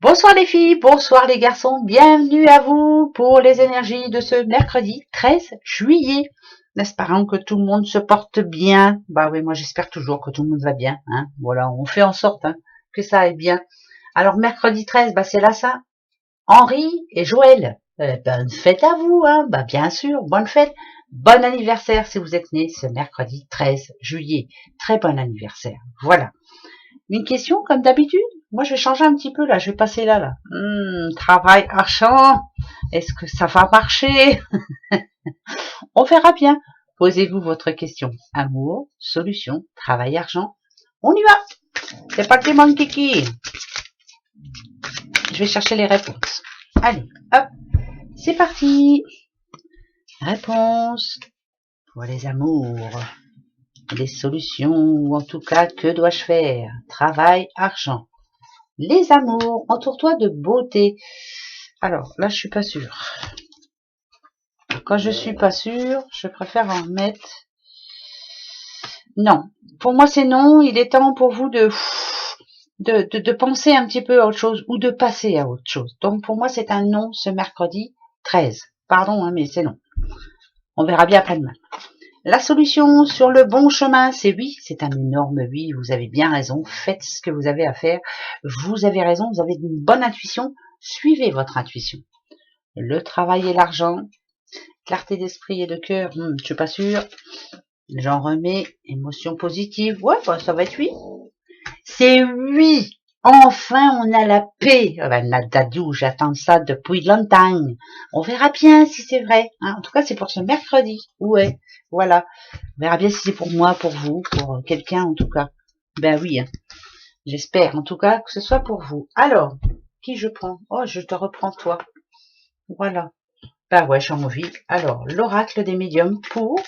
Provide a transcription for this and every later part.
Bonsoir les filles, bonsoir les garçons, bienvenue à vous pour les énergies de ce mercredi 13 juillet. Espérons que tout le monde se porte bien. Bah oui, moi j'espère toujours que tout le monde va bien. Hein. Voilà, on fait en sorte que ça aille bien. Alors mercredi 13, bah c'est là ça. Henri et Joël, bonne fête à vous, hein. Bah bien sûr, bonne fête. Bon anniversaire si vous êtes né ce mercredi 13 juillet. Très bon anniversaire. Voilà. Une question comme d'habitude. Moi, je vais changer un petit peu là. Je vais passer là. Travail, argent. Est-ce que ça va marcher? On verra bien. Posez-vous votre question. Amour, solution, travail, argent. On y va. C'est parti mon kiki. Je vais chercher les réponses. Allez, hop. C'est parti. Réponse pour les amours. Les solutions, ou en tout cas, que dois-je faire? Travail, argent. Les amours, entoure-toi de beauté. Alors, là, je suis pas sûre. Quand je suis pas sûre, je préfère en mettre... Non. Pour moi, c'est non. Il est temps pour vous de penser un petit peu à autre chose ou de passer à autre chose. Donc, pour moi, c'est un non ce mercredi 13. Pardon, mais c'est non. On verra bien après-demain. La solution sur le bon chemin, c'est oui. C'est un énorme oui. Vous avez bien raison. Faites ce que vous avez à faire. Vous avez raison. Vous avez une bonne intuition. Suivez votre intuition. Le travail et l'argent. Clarté d'esprit et de cœur, je suis pas sûre. J'en remets. Émotion positive. Ouais, bah, ça va être oui. C'est oui. Enfin, on a la paix. Nadadou, j'attends ça depuis longtemps. On verra bien si c'est vrai. Hein. En tout cas, c'est pour ce mercredi. Ouais, voilà. On verra bien si c'est pour moi, pour vous, pour quelqu'un en tout cas. Ben oui. Hein. J'espère en tout cas que ce soit pour vous. Alors, qui je prends? Oh, je te reprends toi. Voilà. Bah ouais, je suis en mauvais. Alors, l'oracle des médiums pour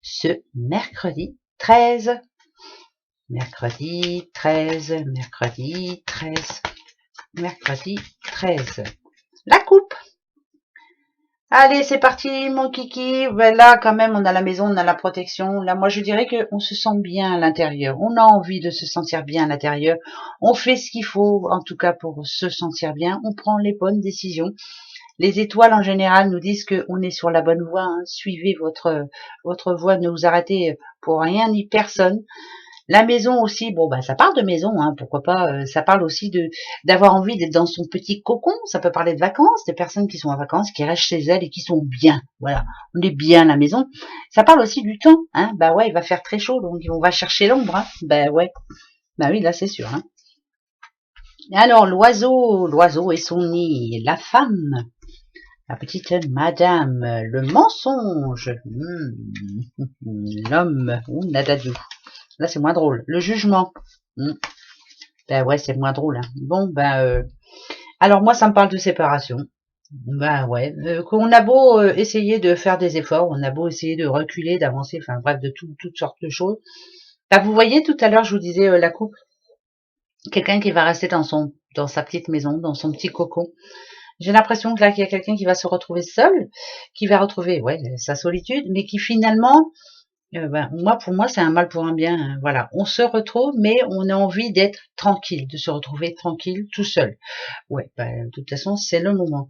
ce mercredi 13. Mercredi 13, mercredi 13, mercredi 13. La coupe. Allez, c'est parti, mon kiki. Ben là, quand même, on a la maison, on a la protection. Là, moi, je dirais qu'on se sent bien à l'intérieur. On a envie de se sentir bien à l'intérieur. On fait ce qu'il faut, en tout cas, pour se sentir bien. On prend les bonnes décisions. Les étoiles en général nous disent qu'on est sur la bonne voie. Hein. Suivez votre voie, ne vous arrêtez pour rien ni personne. La maison aussi, bon bah ça parle de maison, hein, pourquoi pas. Ça parle aussi d'avoir envie d'être dans son petit cocon. Ça peut parler de vacances, des personnes qui sont en vacances, qui restent chez elles et qui sont bien. Voilà, on est bien à la maison. Ça parle aussi du temps. Hein. Bah ouais, il va faire très chaud, donc on va chercher l'ombre. Hein. Bah ouais, bah oui là c'est sûr. Hein. Alors l'oiseau et son nid, la femme. La petite madame, le mensonge, l'homme, nadadou. Là, c'est moins drôle. Le jugement, ben ouais, c'est moins drôle. Hein. Bon, alors moi, ça me parle de séparation. Ben ouais, qu'on a beau essayer de faire des efforts, on a beau essayer de reculer, d'avancer, enfin bref, de toutes sortes de choses. Ben, vous voyez, tout à l'heure, je vous disais la coupe. Quelqu'un qui va rester dans sa petite maison, dans son petit cocon. J'ai l'impression que là, qu'il y a quelqu'un qui va se retrouver seul, qui va retrouver, ouais, sa solitude, mais qui finalement, pour moi, c'est un mal pour un bien. Hein, voilà, on se retrouve, mais on a envie d'être tranquille, de se retrouver tranquille, tout seul. Ouais, de toute façon, c'est le moment.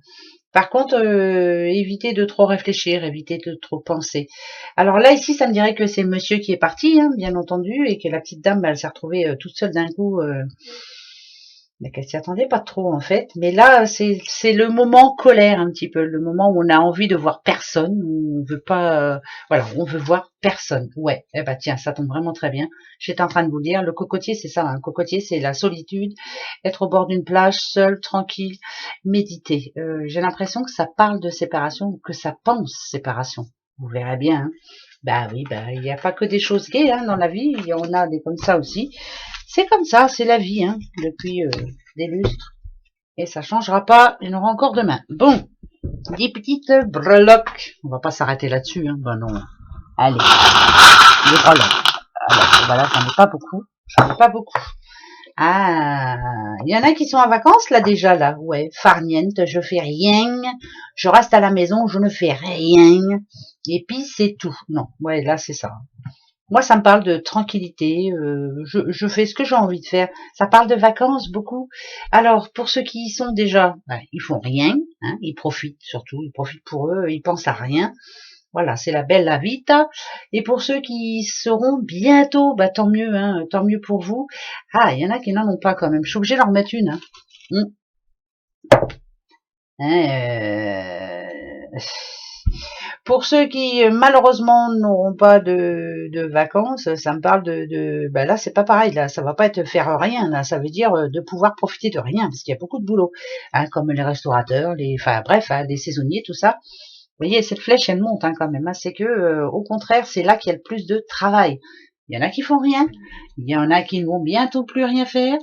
Par contre, évitez de trop réfléchir, évitez de trop penser. Alors là, ici, ça me dirait que c'est le monsieur qui est parti, hein, bien entendu, et que la petite dame, elle s'est retrouvée toute seule d'un coup. Mais qu'elle s'y attendait pas trop en fait. Mais là, c'est le moment colère un petit peu, le moment où on a envie de voir personne, où on veut pas, voilà, on veut voir personne. Ouais, eh ben tiens, ça tombe vraiment très bien. J'étais en train de vous le dire, le cocotier, c'est ça. Un cocotier, c'est la solitude, être au bord d'une plage, seul, tranquille, méditer. J'ai l'impression que ça parle de séparation, que ça pense séparation. Vous verrez bien. Hein. Bah oui, il n'y a pas que des choses gaies hein, dans la vie, il y en a des comme ça aussi. C'est comme ça, c'est la vie, hein, depuis des lustres. Et ça changera pas, il y en aura encore demain. Bon, 10 petites breloques. On va pas s'arrêter là-dessus, hein, ben non. Allez, les breloques. Alors, voilà, j'en ai pas beaucoup. J'en ai pas beaucoup. Ah, il y en a qui sont en vacances là déjà là. Ouais, farniente, je fais rien. Je reste à la maison, je ne fais rien. Et puis c'est tout. Non, ouais, là c'est ça. Moi, ça me parle de tranquillité, je fais ce que j'ai envie de faire. Ça parle de vacances, beaucoup. Alors, pour ceux qui y sont déjà, ils font rien, hein, ils profitent surtout, ils profitent pour eux, ils pensent à rien. Voilà, c'est la belle la vita. Et pour ceux qui seront bientôt, tant mieux, hein, tant mieux pour vous. Ah, il y en a qui n'en ont pas quand même. Je suis obligée d'en remettre une. Hein. Hein, pour ceux qui malheureusement n'auront pas de vacances, ça me parle là c'est pas pareil, là ça va pas être faire rien, là ça veut dire de pouvoir profiter de rien parce qu'il y a beaucoup de boulot, hein, comme les restaurateurs, enfin bref, hein, les saisonniers, tout ça. Vous voyez cette flèche elle monte hein, quand même, hein, c'est que au contraire c'est là qu'il y a le plus de travail. Il y en a qui font rien, il y en a qui ne vont bientôt plus rien faire.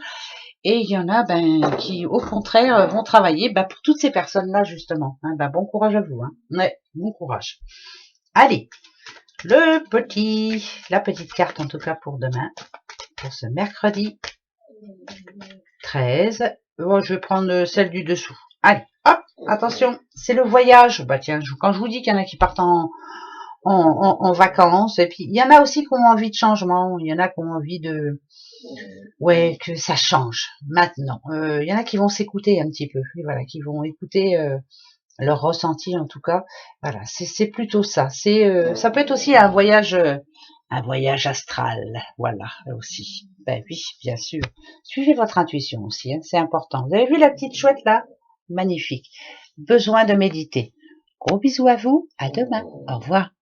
Et il y en a qui, au contraire, vont travailler pour toutes ces personnes-là, justement. Hein, bon courage à vous. Hein. Ouais, bon courage. Allez, la petite carte, en tout cas, pour demain, pour ce mercredi 13. Bon, je vais prendre celle du dessous. Allez, hop, attention, c'est le voyage. Tiens, quand je vous dis qu'il y en a qui partent en vacances, et puis il y en a aussi qui ont envie de changement, il y en a qui ont envie de... Ouais, que ça change maintenant. Il y en a qui vont s'écouter un petit peu, voilà, qui vont écouter leur ressenti en tout cas. Voilà, c'est plutôt ça. Ça peut être aussi un voyage astral, voilà aussi. Ben oui, bien sûr. Suivez votre intuition aussi, hein, c'est important. Vous avez vu la petite chouette là? Magnifique. Besoin de méditer. Gros bisous à vous. À demain. Au revoir.